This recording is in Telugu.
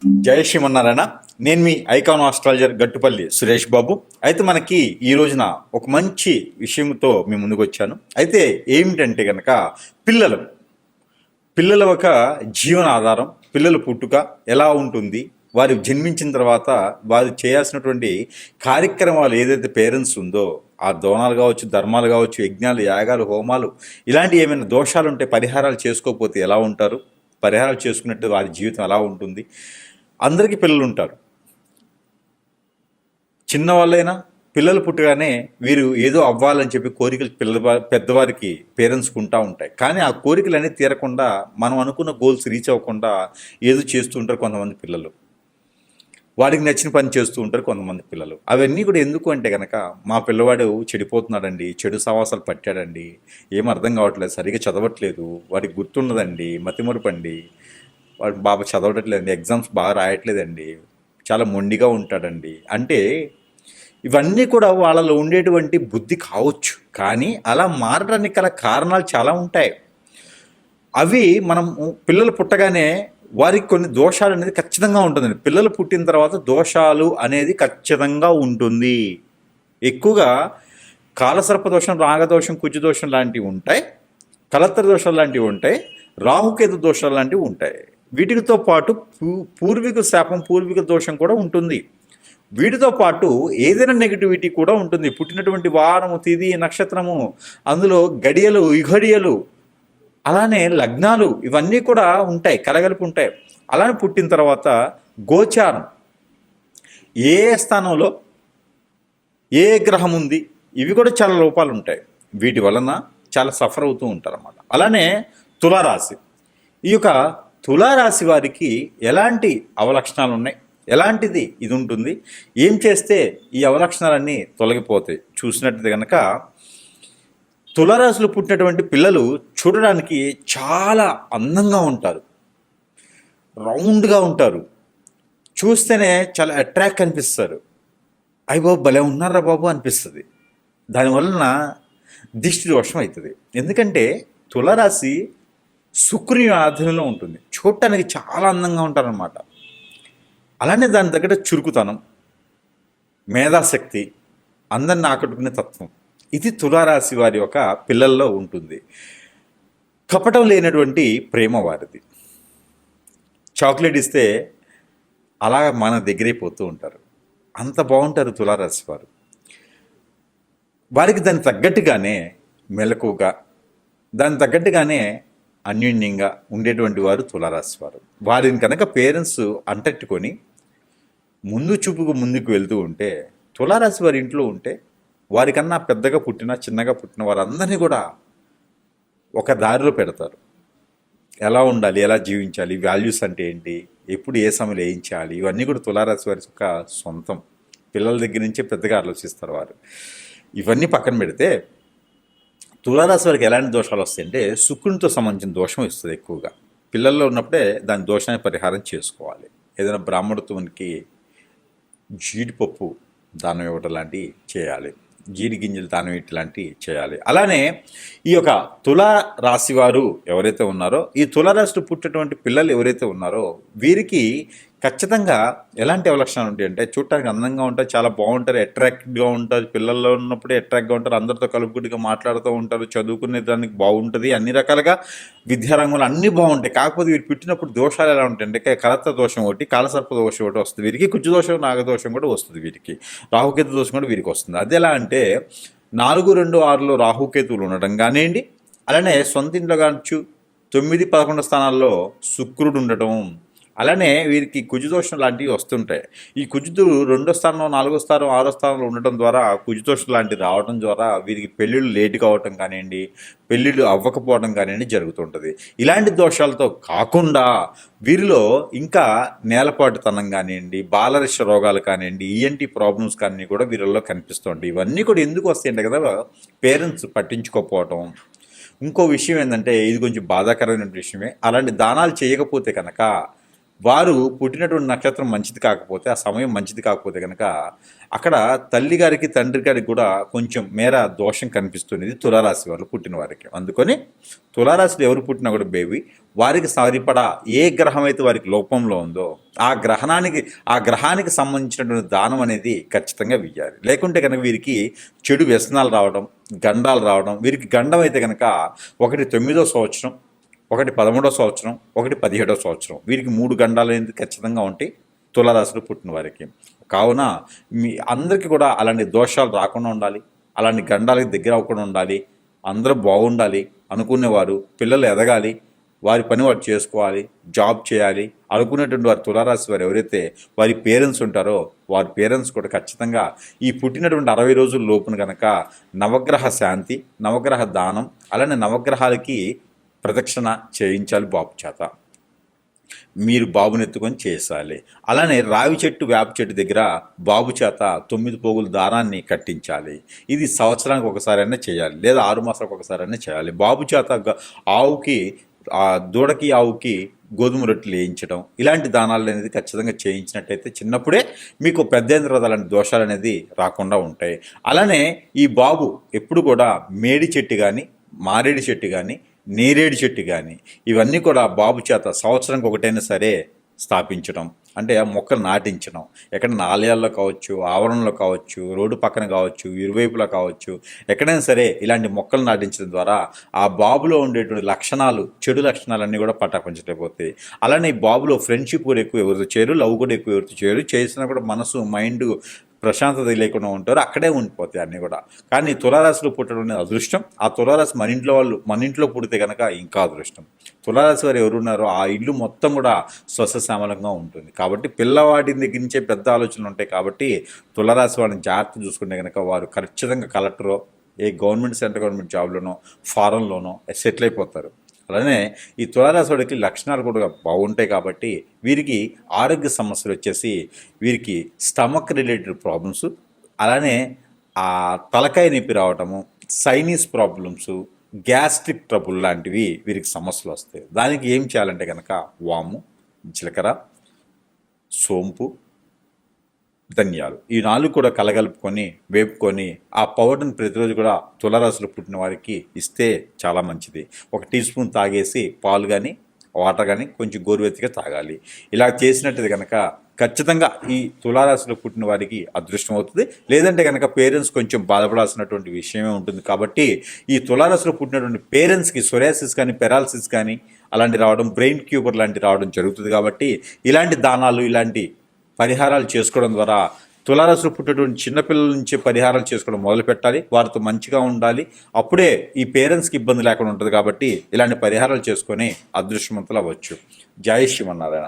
జై శ్రీమన్నారాయణ. నేను మీ ఐకాన్ ఆస్ట్రాలజర్ గట్టుపల్లి సురేష్ బాబు. అయితే మనకి ఈ రోజున ఒక మంచి విషయంతో మీ ముందుకు వచ్చాను. అయితే ఏమిటంటే కనుక పిల్లలు పిల్లల ఒక జీవన ఆధారం, పిల్లల పుట్టుక ఎలా ఉంటుంది, వారు జన్మించిన తర్వాత వారు చేయాల్సినటువంటి కార్యక్రమాలు ఏదైతే పేరెంట్స్ ఉందో ఆ దోనాలు కావచ్చు, ధర్మాలు కావచ్చు, యజ్ఞాలు, యాగాలు, హోమాలు ఇలాంటి ఏమైనా దోషాలు ఉంటే పరిహారాలు చేసుకోకపోతే ఎలా ఉంటారు, పరిహారాలు చేసుకున్నట్టు వారి జీవితం ఎలా ఉంటుంది. అందరికీ పిల్లలు ఉంటారు. చిన్నవాళ్ళైనా పిల్లలు పుట్టగానే వీరు ఏదో అవ్వాలని చెప్పి కోరికలు పెద్దవారికి పేరెంట్స్కి ఉంటాయి. కానీ ఆ కోరికలు అనేది తీరకుండా మనం అనుకున్న గోల్స్ రీచ్ అవ్వకుండా ఏదో చేస్తూ ఉంటారు కొంతమంది పిల్లలు. వాడికి నచ్చిన పని చేస్తూ ఉంటారు కొంతమంది పిల్లలు. అవన్నీ కూడా ఎందుకు అంటే కనుక మా పిల్లవాడు చెడిపోతున్నాడండి, చెడు సవాసాలు పట్టాడండి, ఏం అర్థం కావట్లేదు, సరిగ్గా చదవట్లేదు, వాడికి గుర్తుండదండి, మతిమరుపండి, వాడు బాగా చదవట్లేదండి, ఎగ్జామ్స్ బాగా రాయట్లేదండి, చాలా మొండిగా ఉంటాడండి అంటే ఇవన్నీ కూడా వాళ్ళలో ఉండేటువంటి బుద్ధి కావచ్చు. కానీ అలా మారడానికి గల కారణాలు చాలా ఉంటాయి. అవి మనం పిల్లలు పుట్టగానే వారికి కొన్ని దోషాలు అనేది ఖచ్చితంగా ఉంటుందండి. పిల్లలు పుట్టిన తర్వాత దోషాలు అనేది ఖచ్చితంగా ఉంటుంది. ఎక్కువగా కాలసర్ప దోషం, రాగదోషం, కుజదోషం లాంటివి ఉంటాయి, కలత్ర దోషాలు లాంటివి ఉంటాయి, రాహుకేతు దోషాలు లాంటివి ఉంటాయి. వీటితో పాటు పూర్వీక శాపం, పూర్వీక దోషం కూడా ఉంటుంది. వీటితో పాటు ఏదైనా నెగిటివిటీ కూడా ఉంటుంది. పుట్టినటువంటి వారము, తిథి, నక్షత్రము, అందులో గడియలు, యుగడియలు, అలానే లగ్నాలు, ఇవన్నీ కూడా ఉంటాయి, కలగలిపి ఉంటాయి. అలానే పుట్టిన తర్వాత గోచారం, ఏ స్థానంలో ఏ గ్రహం ఉంది, ఇవి కూడా చాలా లోపాలు ఉంటాయి. వీటి వలన చాలా సఫర్ అవుతూ ఉంటారు అన్నమాట. అలానే తులారాశి, ఈ యొక్క తులారాశి వారికి ఎలాంటి అవలక్షణాలు ఉన్నాయి, ఎలాంటిది ఇది ఉంటుంది, ఏం చేస్తే ఈ అవలక్షణాలన్నీ తొలగిపోతాయి చూసినట్టు కనుక తులారాశిలో పుట్టినటువంటి పిల్లలు చూడడానికి చాలా అందంగా ఉంటారు, రౌండ్గా ఉంటారు, చూస్తేనే చాలా అట్రాక్ట్ అనిపిస్తారు. అయ్య బాబు భలే ఉన్నారా బాబు అనిపిస్తుంది. దానివలన దిష్టి దోషం అవుతుంది. ఎందుకంటే తులారాశి శుక్రుని ఆధీనంలో ఉంటుంది, చూడటానికి చాలా అందంగా ఉంటారన్నమాట. అలానే దాని దగ్గర చురుకుతనం, మేధాశక్తి, అందరిని ఆకట్టుకునే తత్వం, ఇది తులారాశి వారి యొక్క పిల్లల్లో ఉంటుంది. కపటం లేనటువంటి ప్రేమ వారిది. చాక్లెట్ ఇస్తే అలా మన దగ్గరైపోతూ ఉంటారు, అంత బాగుంటారు తులారాశి వారు. వారికి దానికి తగ్గట్టుగానే మెలకుగా, దానికి తగ్గట్టుగానే అన్యోన్యంగా ఉండేటువంటి వారు తులారాశి వారు. వారిని కనుక పేరెంట్స్ అంటట్టుకొని ముందు చూపుకు ముందుకు వెళ్తూ ఉంటే, తులారాశి వారి ఇంట్లో ఉంటే వారికన్నా పెద్దగా పుట్టిన, చిన్నగా పుట్టిన వారందరినీ కూడా ఒక దారిలో పెడతారు. ఎలా ఉండాలి, ఎలా జీవించాలి, వాల్యూస్ అంటే ఏంటి, ఎప్పుడు ఏ సమయంలో ఏం చేయాలి, ఇవన్నీ కూడా తులారాశి వారి యొక్క సొంతం. పిల్లల దగ్గర నుంచే పెద్దగా ఆలోచిస్తారు వారు. ఇవన్నీ పక్కన పెడితే తులారాశి వారికి ఎలాంటి దోషాలు వస్తాయంటే శుక్రునితో సంబంధించిన దోషం వస్తుంది. ఎక్కువగా పిల్లల్లో ఉన్నప్పుడే దాని దోషాన్ని పరిహారం చేసుకోవాలి. ఏదైనా బ్రాహ్మణత్వానికి జీడిపప్పు దానం ఇవ్వటం లాంటివి చేయాలి, జీడి గింజలు దానం ఇట్లాంటివి చేయాలి. అలానే ఈ యొక్క తులా రాశి వారు ఎవరైతే ఉన్నారో, ఈ తులారాశిలో పుట్టినటువంటి పిల్లలు ఎవరైతే ఉన్నారో వీరికి ఖచ్చితంగా ఎలాంటి అవలక్షణాలు ఉంటాయి అంటే చూడటానికి అందంగా ఉంటారు, చాలా బాగుంటారు, అట్రాక్టివ్గా ఉంటారు. పిల్లల్లో ఉన్నప్పుడే అట్రాక్ట్గా ఉంటారు, అందరితో కలుపుకుడిగా మాట్లాడుతూ ఉంటారు, చదువుకునే దానికి బాగుంటుంది, అన్ని రకాలుగా విద్యారంగంలో అన్నీ బాగుంటాయి. కాకపోతే వీరు పుట్టినప్పుడు దోషాలు ఎలా ఉంటాయంటే కలత్ర దోషం ఒకటి, కాలసర్ప దోషం ఒకటి వస్తుంది వీరికి, కుజదోషం, నాగదోషం కూడా వస్తుంది వీరికి, రాహుకేతు దోషం కూడా వీరికి వస్తుంది. అది ఎలా అంటే 4, 2, 6లో రాహుకేతువులు ఉండడం కానివ్వండి, అలానే సొంత ఇంట్లో కావచ్చు 9, 11 స్థానాల్లో శుక్రుడు ఉండటం, అలానే వీరికి కుజదోషం లాంటివి వస్తుంటాయి. ఈ కుజుడు 2వ స్థానంలో, 4వ స్థానం, 6వ స్థానంలో ఉండటం ద్వారా కుజదోషం లాంటివి రావడం ద్వారా వీరికి పెళ్ళిళ్ళు లేటు కావటం కానివ్వండి, పెళ్ళిళ్ళు అవ్వకపోవడం కానివ్వండి జరుగుతుంటుంది. ఇలాంటి దోషాలతో కాకుండా వీరిలో ఇంకా నేలపాటుతనం కానివ్వండి, బాలరిష రోగాలు కానివ్వండి, ఈఎన్టీ ప్రాబ్లమ్స్ కానీ కూడా వీరిలో కనిపిస్తుంటాయి. ఇవన్నీ కూడా ఎందుకు వస్తాయంటే కదా పేరెంట్స్ పట్టించుకోకపోవటం. ఇంకో విషయం ఏంటంటే ఇది కొంచెం బాధాకరమైన విషయమే, అలాంటి దానాలు చేయకపోతే కనుక వారు పుట్టినటువంటి నక్షత్రం మంచిది కాకపోతే, ఆ సమయం మంచిది కాకపోతే కనుక అక్కడ తల్లి గారికి తండ్రి గారికి కూడా కొంచెం మేర దోషం కనిపిస్తుంది తులారాశి వాళ్ళు పుట్టిన వారికి. అందుకని తులారాశిలో ఎవరు పుట్టినా కూడా బేబీ వారికి సరిపడా ఏ గ్రహం అయితే వారికి లోపంలో ఉందో ఆ గ్రహానికి సంబంధించినటువంటి దానం అనేది ఖచ్చితంగా వెయ్యాలి. లేకుంటే కనుక వీరికి చెడు వ్యసనాలు రావడం, గండాలు రావడం, వీరికి గండం అయితే కనుక ఒకటి 9వ సంవత్సరం, ఒకటి 11వ సంవత్సరం, ఒకటి 17వ సంవత్సరం, వీరికి 3 గండాలు అనేది ఖచ్చితంగా ఉంటాయి తులారాశిలో పుట్టిన వారికి. కావున మీ అందరికీ కూడా అలాంటి దోషాలు రాకుండా ఉండాలి, అలాంటి గండాలకి దగ్గర అవ్వకుండా ఉండాలి, అందరూ బాగుండాలి అనుకునేవారు, పిల్లలు ఎదగాలి, వారి పని వారు చేసుకోవాలి, జాబ్ చేయాలి అనుకునేటువంటి వారు తులారాశి వారు ఎవరైతే వారి పేరెంట్స్ ఉంటారో వారి పేరెంట్స్ కూడా ఖచ్చితంగా ఈ పుట్టినటువంటి 60 రోజుల లోపున కనుక నవగ్రహ శాంతి, నవగ్రహ దానం, అలానే నవగ్రహాలకి ప్రదక్షిణ చేయించాలి బాబు చేత. మీరు బాబుని ఎత్తుకొని చేసాలి. అలానే రావి చెట్టు, వేప చెట్టు దగ్గర బాబు చేత 9 పోగుల దారాన్ని కట్టించాలి. ఇది సంవత్సరానికి ఒకసారైనా చేయాలి, లేదా 6 మాసాలకు ఒకసారైనా చేయాలి. బాబు చేత ఆవుకి, దూడకి, ఆవుకి గోధుమ రొట్టెలు వేయించడం, ఇలాంటి దానాలు అనేది ఖచ్చితంగా చేయించినట్టయితే చిన్నప్పుడే మీకు పెద్దయిన తర్వాత అలాంటి దోషాలు అనేది రాకుండా ఉంటాయి. అలానే ఈ బాబు ఎప్పుడు కూడా మేడి చెట్టు కానీ, మారేడు చెట్టు కానీ, నేరేడు చెట్టు కానీ ఇవన్నీ కూడా బాబు చేత సంవత్సరానికి ఒకటైనా సరే స్థాపించడం, అంటే ఆ మొక్కలు నాటించడం. ఎక్కడైనా ఆలయాల్లో కావచ్చు, ఆవరణలో కావచ్చు, రోడ్డు పక్కన కావచ్చు, ఇరువైపులా కావచ్చు, ఎక్కడైనా సరే ఇలాంటి మొక్కలు నాటించడం ద్వారా ఆ బాబులో ఉండేటువంటి లక్షణాలు, చెడు లక్షణాలన్నీ కూడా పటాపంచలేకపోతాయి. అలానే ఈ బాబులో ఫ్రెండ్షిప్ కూడా ఎక్కువ ఎవరితో చేయరు, లవ్ కూడా ఎక్కువ ఎవరితో చేయరు, చేసినా కూడా మనసు, మైండ్ ప్రశాంతత లేకుండా ఉంటారు, అక్కడే ఉండిపోతాయి అన్నీ కూడా. కానీ తులారాశిలో పుట్టడం అనేది అదృష్టం. ఆ తులారాశి మన ఇంట్లో పుడితే కనుక ఇంకా అదృష్టం. తులారాశి వారు ఎవరున్నారో ఆ ఇల్లు మొత్తం కూడా స్వసశ్యామలంగా ఉంటుంది. కాబట్టి పిల్లవాడి దగ్గర నుంచే పెద్ద ఆలోచనలు ఉంటాయి. కాబట్టి తులారాశి వారిని జాగ్రత్త చూసుకుంటే కనుక వారు ఖచ్చితంగా కలెక్టరో, ఏ గవర్నమెంట్, సెంట్రల్ గవర్నమెంట్ జాబ్లోనో, ఫారెన్లోనో సెటిల్ అయిపోతారు. అలానే ఈ తులారాశి వాడికి లక్షణాలు కూడా బాగుంటాయి. కాబట్టి వీరికి ఆరోగ్య సమస్యలు వచ్చేసి వీరికి స్టమక్ రిలేటెడ్ ప్రాబ్లమ్స్, అలానే ఆ తలకాయ నొప్పి రావటము, సైనస్ ప్రాబ్లమ్స్, గ్యాస్ట్రిక్ ట్రబుల్ లాంటివి వీరికి సమస్యలు వస్తాయి. దానికి ఏం చేయాలంటే కనుక వాము, జీలకర్ర, సోంపు, ధనియాలు ఈ 4 కూడా కలగలుపుకొని వేపుకొని ఆ పౌడర్ని ప్రతిరోజు కూడా తులారాశిలో పుట్టిన వారికి ఇస్తే చాలా మంచిది. 1 టీ స్పూన్ తాగేసి పాలు కానీ, వాటర్ కానీ కొంచెం గోరువెచ్చగా తాగాలి. ఇలా చేసినట్టు కనుక ఖచ్చితంగా ఈ తులారాశిలో పుట్టిన వారికి అదృష్టం అవుతుంది. లేదంటే కనుక పేరెంట్స్ కొంచెం బాధపడాల్సినటువంటి విషయమే ఉంటుంది. కాబట్టి ఈ తులారాశిలో పుట్టినటువంటి పేరెంట్స్కి సొరియాసిస్ కానీ, పెరాలసిస్ కానీ అలాంటి రావడం, బ్రెయిన్ ట్యూబర్ లాంటి రావడం జరుగుతుంది. కాబట్టి ఇలాంటి దానాలు, ఇలాంటి పరిహారాలు చేసుకోవడం ద్వారా తులారాశిలో పుట్టేటువంటి చిన్నపిల్లల నుంచి పరిహారాలు చేసుకోవడం మొదలు పెట్టాలి. వారితో మంచిగా ఉండాలి. అప్పుడే ఈ పేరెంట్స్కి ఇబ్బంది లేకుండా ఉంటుంది. కాబట్టి ఇలాంటి పరిహారాలు చేసుకొని అదృష్టవంతులు అవ్వచ్చు. జై శ్రీమన్నారాయణ.